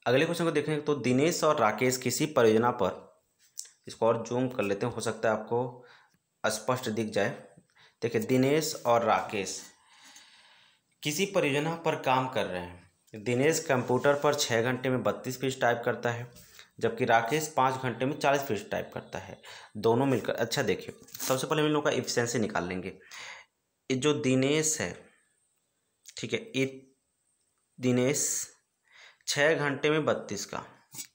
अगले क्वेश्चन को देखेंगे तो दिनेश और राकेश किसी परियोजना पर, इसको और जूम कर लेते हैं, हो सकता है आपको स्पष्ट दिख जाए। देखिए दिनेश और राकेश किसी परियोजना पर काम कर रहे हैं। दिनेश कंप्यूटर पर 6 घंटे में 32 पेज टाइप करता है, जबकि राकेश 5 घंटे में 40 पेज टाइप करता है, दोनों मिलकर। अच्छा देखिए, सबसे पहले हम लोग का एफिशिएंसी निकाल लेंगे। ये जो दिनेश है, ठीक है, ये दिनेश 6 घंटे में 32 का,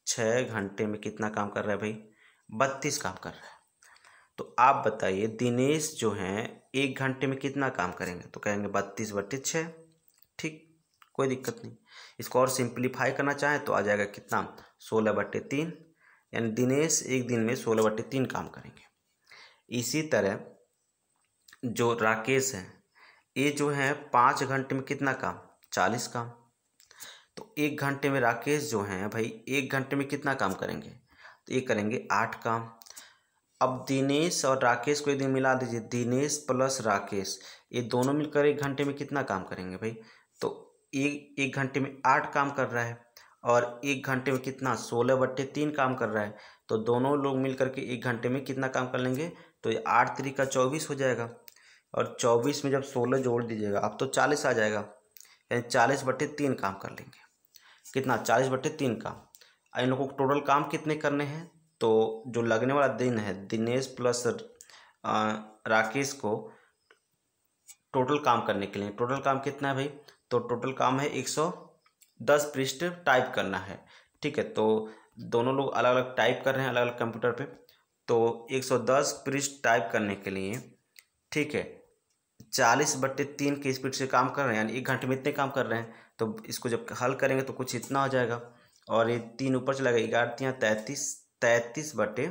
6 घंटे में कितना काम कर रहा है भाई, 32 काम कर रहा है। तो आप बताइए दिनेश जो हैं 1 घंटे में कितना काम करेंगे, तो कहेंगे 32 बट्टे 6, ठीक, कोई दिक्कत नहीं। इसको और सिंप्लीफाई करना चाहें तो आ जाएगा कितना 16 बट्टे 3, यानी दिनेश एक दिन में 16 बट्टे 3 काम करेंगे। इसी तरह जो राकेश हैं, ये जो है 5 घंटे में कितना काम, 40 काम। तो 1 घंटे में राकेश जो हैं भाई 1 घंटे में कितना काम करेंगे, तो ये करेंगे 8 काम। अब दिनेश और राकेश को एक दिन मिला दीजिए, दिनेश प्लस राकेश, ये दोनों मिलकर 1 घंटे में कितना काम करेंगे भाई, तो एक घंटे में 8 काम कर रहा है, और 1 घंटे में कितना 16 बट्टे 3 काम कर रहा है। तो दोनों लोग मिल करके 1 घंटे में कितना काम कर लेंगे, तो ये 8 त्रिका 24 हो जाएगा, और 24 में जब 16 जोड़ दीजिएगा आप तो 40 आ जाएगा, यानी 40 बट्टे 3 काम कर लेंगे। कितना, 40 बट्टे 3 काम। इन लोगों को टोटल काम कितने करने हैं, तो जो लगने वाला दिन है दिनेश प्लस राकेश को टोटल काम करने के लिए, टोटल काम कितना है भाई, तो टोटल काम है 110 पृष्ठ टाइप करना है, ठीक है। तो दोनों लोग अलग अलग टाइप कर रहे हैं अलग अलग कंप्यूटर पे, तो 110 पृष्ठ टाइप करने के लिए, ठीक है, 40 बट्टे 3 की स्पीड से काम कर रहे हैं, यानी 1 घंटे में इतने काम कर रहे हैं। तो इसको जब हल करेंगे तो कुछ इतना हो जाएगा, और ये 3 ऊपर चला गया, 11 33, 33 बट्टे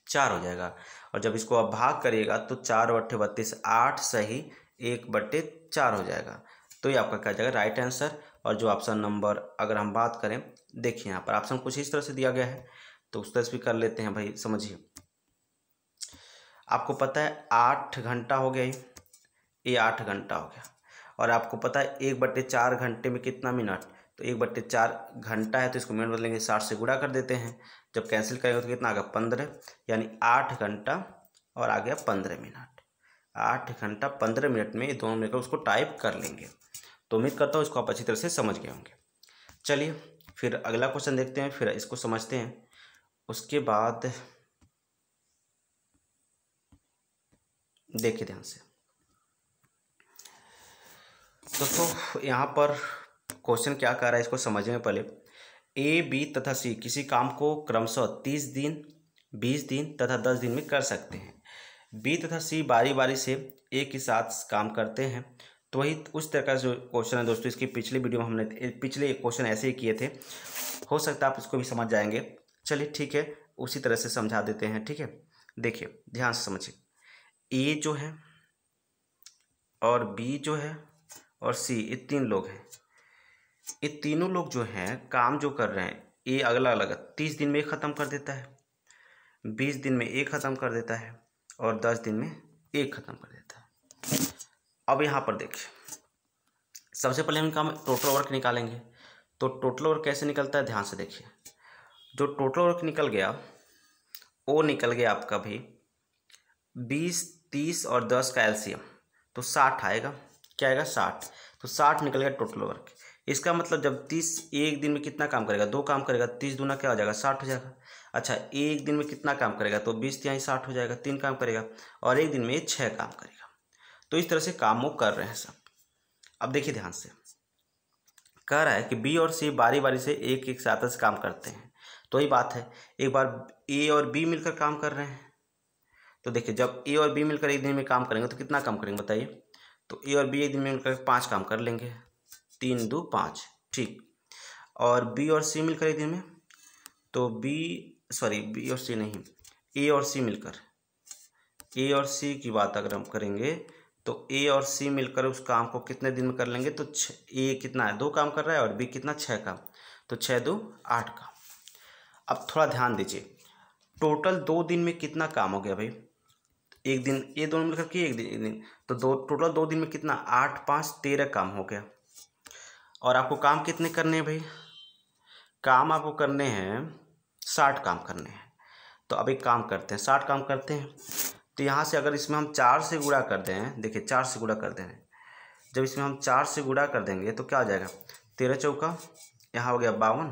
4 हो जाएगा। और जब इसको आप भाग करिएगा तो 4 बट्टे 32, 8 सही 1 बट्टे 4 हो जाएगा। तो ये आपका क्या जाएगा, राइट आंसर। और जो ऑप्शन नंबर अगर हम बात करें, देखिए यहाँ पर ऑप्शन कुछ इस तरह से दिया गया है, तो उस तरह से भी कर लेते हैं भाई। समझिए, आपको पता है 8 घंटा हो गया, ये 8 घंटा हो गया, और आपको पता है 1/4 घंटे में कितना मिनट, तो 1/4 घंटा है, तो इसको मिनट बदलेंगे, 60 से गुणा कर देते हैं। जब कैंसिल करेंगे तो कितना आ गया 15, यानी 8 घंटा और आ गया 15 मिनट। 8 घंटा 15 मिनट में ये दोनों मिलकर उसको टाइप कर लेंगे। तो उम्मीद करता हूँ इसको आप अच्छी तरह से समझ गए होंगे। चलिए फिर अगला क्वेश्चन देखते हैं, फिर इसको समझते हैं। उसके बाद देखिए ध्यान से दोस्तों, यहाँ पर क्वेश्चन क्या कर रहा है इसको समझने में पहले, ए बी तथा सी किसी काम को क्रमशः 30 दिन 20 दिन तथा 10 दिन में कर सकते हैं। बी तथा सी बारी बारी से एक ही साथ काम करते हैं। तो वही उस तरह का जो क्वेश्चन है दोस्तों, इसकी पिछली वीडियो में हमने पिछले क्वेश्चन ऐसे ही किए थे, हो सकता है आप इसको भी समझ जाएंगे। चलिए ठीक है, उसी तरह से समझा देते हैं, ठीक है। देखिए ध्यान से समझिए, ए जो है और बी जो है और सी, ये 3 लोग हैं। ये तीनों लोग जो हैं काम जो कर रहे हैं, ये अगला अलग 30 दिन में एक ख़त्म कर देता है, 20 दिन में एक ख़त्म कर देता है और 10 दिन में एक ख़त्म कर देता है। अब यहाँ पर देखिए, सबसे पहले हम काम टोटल वर्क निकालेंगे। तो टोटल वर्क कैसे निकलता है, ध्यान से देखिए। जो टोटल वर्क निकल गया वो निकल गया आपका भाई 20, 30 और 10 का एलसीएम, तो 60 आएगा। क्या आएगा, 60। तो 60 निकल गया टोटल वर्क। इसका मतलब जब 30 एक दिन में कितना काम करेगा, 2 काम करेगा, 30 दूना क्या हो जाएगा, 60 हो जाएगा। अच्छा, एक दिन में कितना काम करेगा, तो 20 तिहाई 60 हो जाएगा, 3 काम करेगा। और एक दिन में 6 काम करेगा। तो इस तरह से काम वो कर रहे हैं सब। अब देखिए ध्यान से, कह रहा है कि बी और सी बारी बारी से एक एक साथ से काम करते हैं। तो वही बात है, एक बार ए और बी मिलकर काम कर रहे हैं। तो देखिए, जब ए और बी मिलकर एक दिन में काम करेंगे तो कितना काम करेंगे बताइए। तो ए और बी एक दिन में मिलकर 5 काम कर लेंगे, 3 2 5, ठीक। और बी और सी मिलकर एक दिन में, तो बी और सी नहीं, ए और सी मिलकर, ए और सी की बात अगर हम करेंगे तो ए और सी मिलकर उस काम को कितने दिन में कर लेंगे। तो ए कितना है, 2 काम कर रहा है और बी कितना, 6 काम। तो 6 2 8 काम। अब थोड़ा ध्यान दीजिए, टोटल 2 दिन में कितना काम हो गया भाई। एक दिन ये दोनों मिलकर के एक दिन, तो टोटल 2 दिन में कितना, 8 5 13 काम हो गया। और आपको काम कितने करने हैं भाई, काम आपको करने हैं 60 काम करने हैं। तो अब एक काम करते हैं, 60 काम करते हैं। तो यहाँ से अगर इसमें हम 4 से गुणा कर दें, देखिए 4 से गुणा कर दें, जब इसमें हम 4 से गुणा कर देंगे तो क्या हो जाएगा, 13 चौका, यहाँ हो गया 52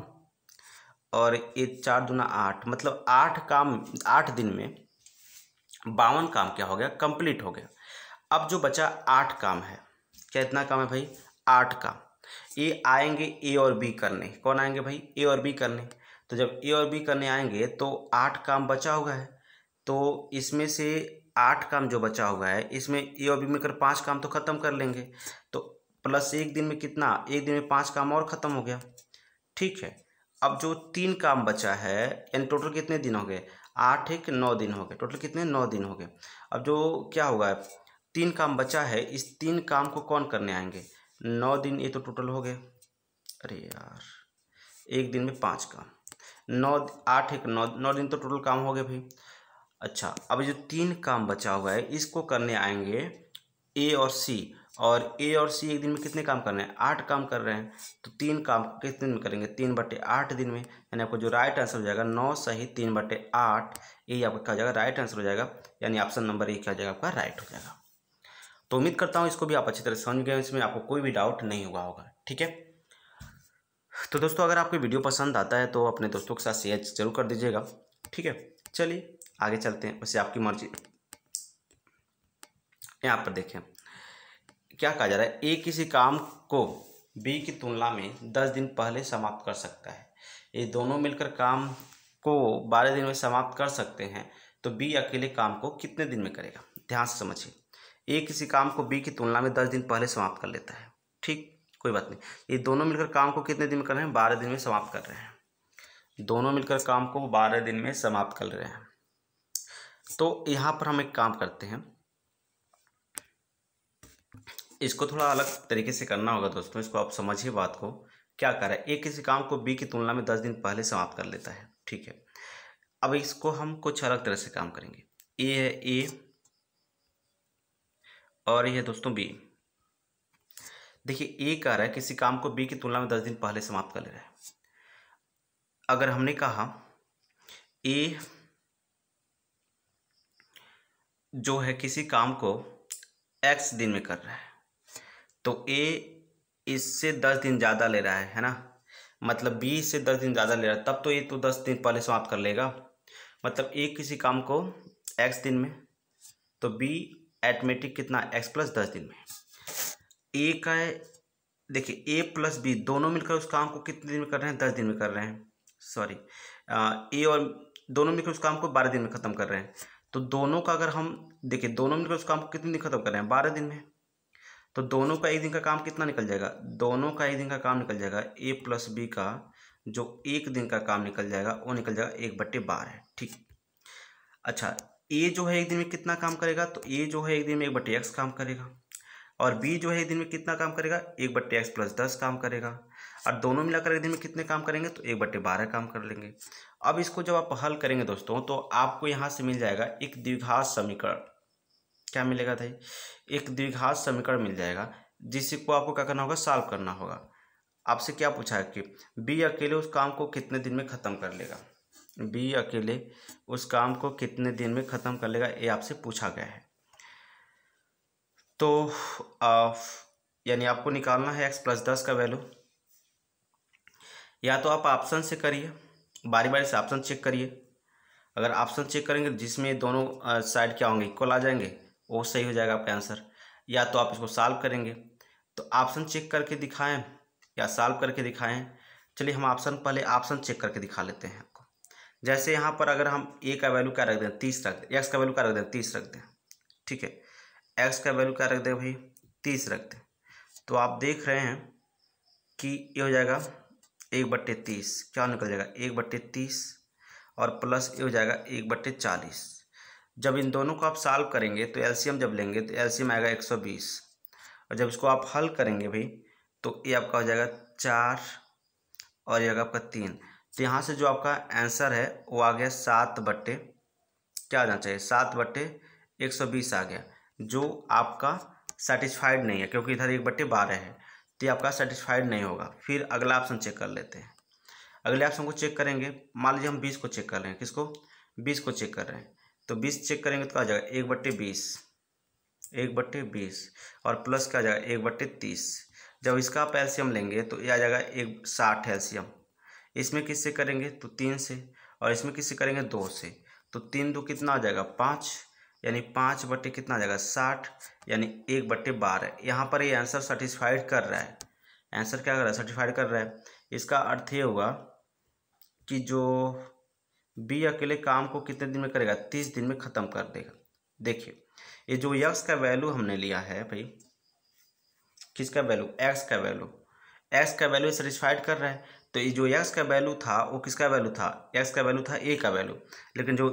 और ये 4 दूना 8, मतलब 8 काम, 8 दिन में 52 काम क्या हो गया, कंप्लीट हो गया। अब जो बचा 8 काम है, क्या इतना काम है भाई, 8 काम। ये आएंगे ए और बी करने, कौन आएंगे भाई, ए और बी करने। तो जब ए और बी करने आएंगे तो 8 काम बचा हुआ है। तो इसमें से 8 काम जो बचा हुआ है, इसमें ए और बी मिलकर 5 काम तो ख़त्म कर लेंगे। तो प्लस एक दिन में कितना, एक दिन में 5 काम और ख़त्म हो गया, ठीक है। अब जो 3 काम बचा है, यानी टोटल कितने दिन हो गए, 8 1 9 दिन हो गए, टोटल कितने, 9 दिन हो गए। अब जो क्या होगा, 3 काम बचा है, इस 3 काम को कौन करने आएंगे, 9 दिन, ये तो टोटल हो गए। अरे यार, एक दिन में 5 काम, 9 8 1 9 दिन तो टोटल काम हो गए भाई। अच्छा, अब जो 3 काम बचा हुआ है इसको करने आएंगे ए और सी, और ए और सी एक दिन में कितने काम कर रहे हैं, 8 काम कर रहे हैं। तो 3 काम कितने दिन में करेंगे, 3/8 दिन में। यानी आपको जो राइट आंसर हो जाएगा 9 सही 3/8, यही आपका क्या हो जाएगा, राइट आंसर हो जाएगा। यानी ऑप्शन नंबर 1 क्या हो जाएगा, आपका राइट हो जाएगा। तो उम्मीद करता हूँ इसको भी आप अच्छी तरह समझ गए, इसमें आपको कोई भी डाउट नहीं हुआ होगा, ठीक है। तो दोस्तों, अगर आपको वीडियो पसंद आता है तो अपने दोस्तों के साथ शेयर जरूर कर दीजिएगा, ठीक है। चलिए आगे चलते हैं, वैसे आपकी मर्जी। यहाँ पर देखें क्या कहा जा रहा है, ए किसी काम को बी की तुलना में 10 दिन पहले समाप्त कर सकता है। ये दोनों मिलकर काम को 12 दिन में समाप्त कर सकते हैं, तो बी अकेले काम को कितने दिन में करेगा। ध्यान से समझिए, ए किसी काम को बी की तुलना में 10 दिन पहले समाप्त कर लेता है, ठीक, कोई बात नहीं। ये दोनों मिलकर काम को कितने दिन में कर रहे हैं, 12 दिन में समाप्त कर रहे हैं। दोनों मिलकर काम को 12 दिन में समाप्त कर रहे हैं। तो यहाँ पर हम एक काम करते हैं, इसको थोड़ा अलग तरीके से करना होगा दोस्तों, इसको आप समझिए बात को। क्या कर रहा है, ए किसी काम को बी की तुलना में 10 दिन पहले समाप्त कर लेता है, ठीक है। अब इसको हम कुछ अलग तरह से काम करेंगे। ए है ए और ये है दोस्तों बी। देखिए, ए कह रहा है किसी काम को बी की तुलना में 10 दिन पहले समाप्त कर ले रहा है। अगर हमने कहा ए जो है किसी काम को x दिन में कर रहा है, तो ए इससे 10 दिन ज़्यादा ले रहा है ना, मतलब बी इससे 10 दिन ज़्यादा ले रहा है, तब तो ये तो 10 दिन पहले समाप्त कर लेगा। मतलब ए किसी काम को x दिन में, तो बी ऑटोमेटिक कितना, x + 10 दिन में। ए का देखिए, ए प्लस बी दोनों मिलकर उस काम को कितने दिन में कर रहे हैं, 10 दिन में कर रहे हैं। सॉरी, ए और दोनों मिलकर उस काम को 12 दिन में ख़त्म कर रहे हैं। तो दोनों का अगर हम देखिए, दोनों मिलकर उस काम को कितने दिन ख़त्म कर रहे हैं, 12 दिन में। तो दोनों का एक दिन का काम कितना निकल जाएगा, दोनों का एक दिन का काम निकल जाएगा। ए प्लस बी का जो एक दिन का काम निकल जाएगा वो निकल जाएगा 1/12, ठीक। अच्छा, ए जो है एक दिन में कितना काम करेगा, तो ए जो है एक दिन में 1/x काम करेगा, और बी जो है दिन में कितना काम करेगा, 1/x+10 काम करेगा। और दोनों मिलाकर दिन में कितने काम करेंगे, तो 1/12 काम कर लेंगे। अब इसको जब आप हल करेंगे दोस्तों, तो आपको यहाँ से मिल जाएगा एक द्विघात समीकरण। क्या मिलेगा भाई, एक द्विघात समीकरण मिल जाएगा, जिसको आपको क्या करना होगा, सॉल्व करना होगा। आपसे क्या पूछा है कि बी अकेले उस काम को कितने दिन में ख़त्म कर लेगा, बी अकेले उस काम को कितने दिन में ख़त्म कर लेगा, ये आपसे पूछा गया है। तो यानी आपको निकालना है x+10 का वैल्यू। या तो आप ऑप्शन से करिए, बारी बारी से ऑप्शन चेक करिए। अगर ऑप्शन चेक करेंगे जिसमें दोनों साइड क्या होंगे, इक्वल आ जाएंगे, वो सही हो जाएगा आपका आंसर। या तो आप इसको सॉल्व करेंगे, तो ऑप्शन चेक करके दिखाएं या सॉल्व करके दिखाएं। चलिए हम पहले ऑप्शन चेक करके दिखा लेते हैं आपको। जैसे यहाँ पर अगर हम ए का वैल्यू क्या रख दें, 30 रख दें, एक्स का वैल्यू क्या रख दें, 30 रख दें। ठीक है, एक्स का वैल्यू क्या रख दें भाई, 30 रख दें। तो आप देख रहे हैं कि ये हो जाएगा 1/30, क्या निकल जाएगा 1/30, और प्लस ये हो जाएगा 1/40। जब इन दोनों को आप सॉल्व करेंगे तो एलसीएम जब लेंगे तो एलसीएम आएगा 120, और जब इसको आप हल करेंगे भाई तो ये आपका हो जाएगा 4 और ये आएगा आपका 3। तो यहाँ से जो आपका आंसर है वो आ गया 7/, क्या आना चाहिए, 7/120 आ गया, जो आपका सेटिस्फाइड नहीं है, क्योंकि इधर 1/12 है, तो ये आपका सेटिस्फाइड नहीं होगा। फिर अगला ऑप्शन चेक कर लेते हैं। अगले ऑप्शन को चेक करेंगे, मान लीजिए हम 20 को चेक कर रहे हैं, किसको, 20 को चेक कर रहे हैं। तो 20 चेक करेंगे तो क्या आ जाएगा 1/20, 1/20, और प्लस क्या आ जाएगा 1/30। जब इसका आप एलसीएम लेंगे तो ये आ जाएगा 60 एलसीएम। इसमें किससे करेंगे तो 3 से, और इसमें किससे करेंगे 2 से। तो 3 2 कितना आ जाएगा 5, यानी 5 कितना आ जाएगा 60, यानी 1/12। यहाँ पर ये आंसर सेटिस्फाइड कर रहा है, आंसर क्या कर रहा है, सर्टिफाइड कर रहा है। इसका अर्थ ये होगा कि जो बी अकेले काम को कितने दिन में करेगा, 30 दिन में ख़त्म कर देगा। देखिए ये जो यक्स का वैल्यू हमने लिया है भाई, किसका वैल्यू, एक्स का वैल्यू, एक्स का वैल्यू सेटिस्फाइड कर रहा है। तो ये जो एक्स का वैल्यू था वो किसका वैल्यू था, एक्स का वैल्यू था ए का वैल्यू। लेकिन जो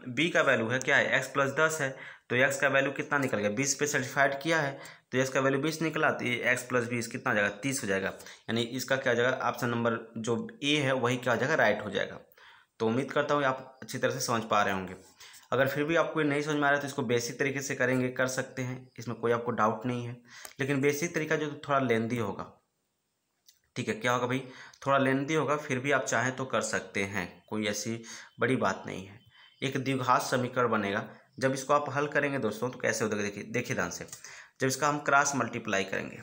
बी का वैल्यू है क्या है, x+10 है, तो एक्स का वैल्यू कितना निकल गया, 20 पे सेटिस्फाइड किया है, तो एक्स का वैल्यू 20 निकला, तो ये x+20 कितना हो जाएगा 30 हो जाएगा। यानी इसका क्या हो जाएगा, ऑप्शन नंबर जो ए है वही क्या हो जाएगा, राइट हो जाएगा। तो उम्मीद करता हूँ आप अच्छी तरह से समझ पा रहे होंगे। अगर फिर भी आपको नहीं समझ में आ रहा है तो इसको बेसिक तरीके से करेंगे, कर सकते हैं, इसमें कोई आपको डाउट नहीं है। लेकिन बेसिक तरीका जो थोड़ा लेंदी होगा, ठीक है, क्या होगा भाई, थोड़ा लेंदी होगा, फिर भी आप चाहें तो कर सकते हैं, कोई ऐसी बड़ी बात नहीं है। एक द्विघात समीकरण बनेगा, जब इसको आप हल करेंगे दोस्तों तो कैसे होगा, देखिए देखिए ध्यान से। जब इसका हम क्रॉस मल्टीप्लाई करेंगे,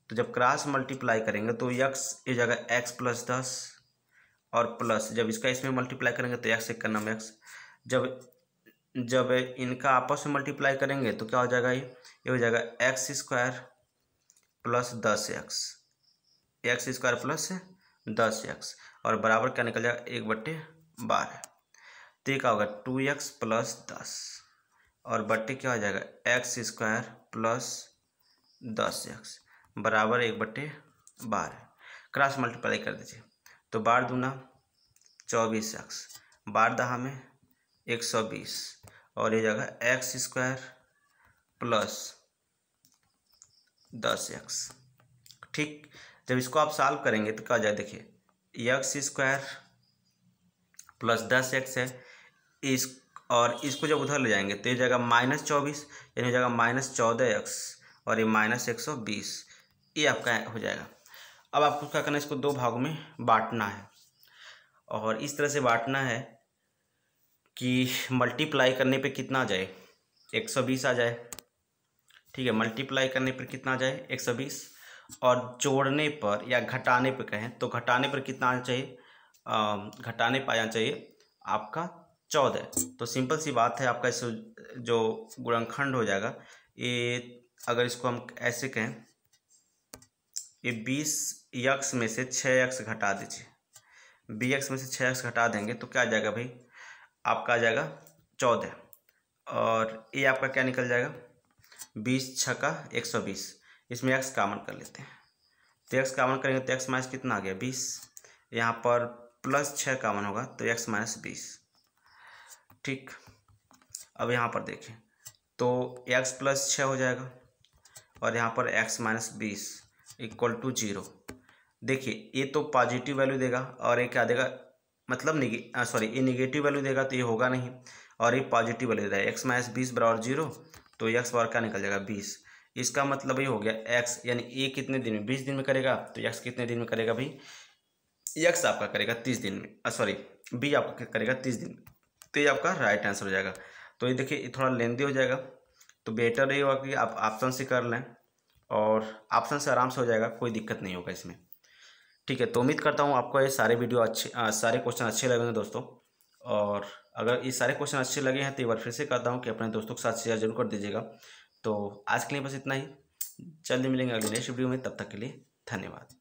तो जब क्रॉस मल्टीप्लाई करेंगे तो यक्स ये जगह x+10, और प्लस जब इसका इसमें मल्टीप्लाई करेंगे तो एक्स 1 का नाम एक्स। जब इनका आपस में मल्टीप्लाई करेंगे तो क्या हो जाएगा, ये हो जाएगा x² + 10x, x² + 10x, और बराबर क्या निकल जाएगा 1/12। तो ये क्या होगा 2x + 10, और बट्टे क्या हो जाएगा x² + 10x बराबर 1/12। क्रॉस मल्टीप्लाई कर दीजिए, तो 12 दूना 24x, 12 दहा में 120, और ये जगह x² + 10x। ठीक, जब इसको आप सॉल्व करेंगे तो क्या हो जाए, देखिए x² + 10x है, इस और इसको जब उधर ले जाएंगे तो ये जगह -24, यानी हो जाएगा -14x, और ये -120, ये आपका हो जाएगा। अब आपको क्या करना है, इसको 2 भागों में बांटना है, और इस तरह से बांटना है कि मल्टीप्लाई करने पे कितना आ जाए, 120 आ जाए। ठीक है, मल्टीप्लाई करने पर कितना आ जाए 120, और जोड़ने पर या घटाने पर कहें तो घटाने पर कितना आना चाहिए, घटाने पर आना चाहिए आपका 14। तो सिंपल सी बात है, आपका इस जो गुणनखंड हो जाएगा, ये अगर इसको हम ऐसे कहें, ये 20x में से 6x घटा दीजिए, 20x में से 6x घटा देंगे तो क्या आ जाएगा भाई, आपका आ जाएगा 14, और ये आपका क्या निकल जाएगा 20 छक्का 120। इसमें x कॉमन कर लेते हैं, तो x कॉमन करेंगे तो x माइनस कितना आ गया 20, यहाँ पर +6 कॉमन होगा तो x - 20। ठीक, अब यहाँ पर देखें तो x + 6 हो जाएगा, और यहाँ पर x-20 इक्वल टू 0। देखिए ये तो पॉजिटिव वैल्यू देगा और ये क्या देगा, मतलब ये निगेटिव वैल्यू देगा तो ये होगा नहीं, और ये पॉजिटिव वैल्यू देगा x-20 बराबर 0, तो x बराबर क्या निकल जाएगा 20। इसका मतलब ये हो गया x, यानी ए कितने दिन में 20 दिन में करेगा, तो x कितने दिन में करेगा भाई, x आपका करेगा 30 दिन में, बी आपका करेगा 30 दिन में, तो ये आपका राइट आंसर हो जाएगा। तो ये देखिए थोड़ा लेंदी हो जाएगा, तो बेटर ये होगा कि आप ऑप्शन से कर लें, और ऑप्शन से आराम से हो जाएगा, कोई दिक्कत नहीं होगा इसमें। ठीक है, तो उम्मीद करता हूँ आपको ये सारे सारे क्वेश्चन अच्छे लगेंगे दोस्तों। और अगर ये सारे क्वेश्चन अच्छे लगे हैं तो एक बार फिर से कहता हूँ कि अपने दोस्तों के साथ शेयर जरूर कर दीजिएगा। तो आज के लिए बस इतना ही, जल्दी मिलेंगे अगले नेक्स्ट वीडियो में, तब तक के लिए धन्यवाद।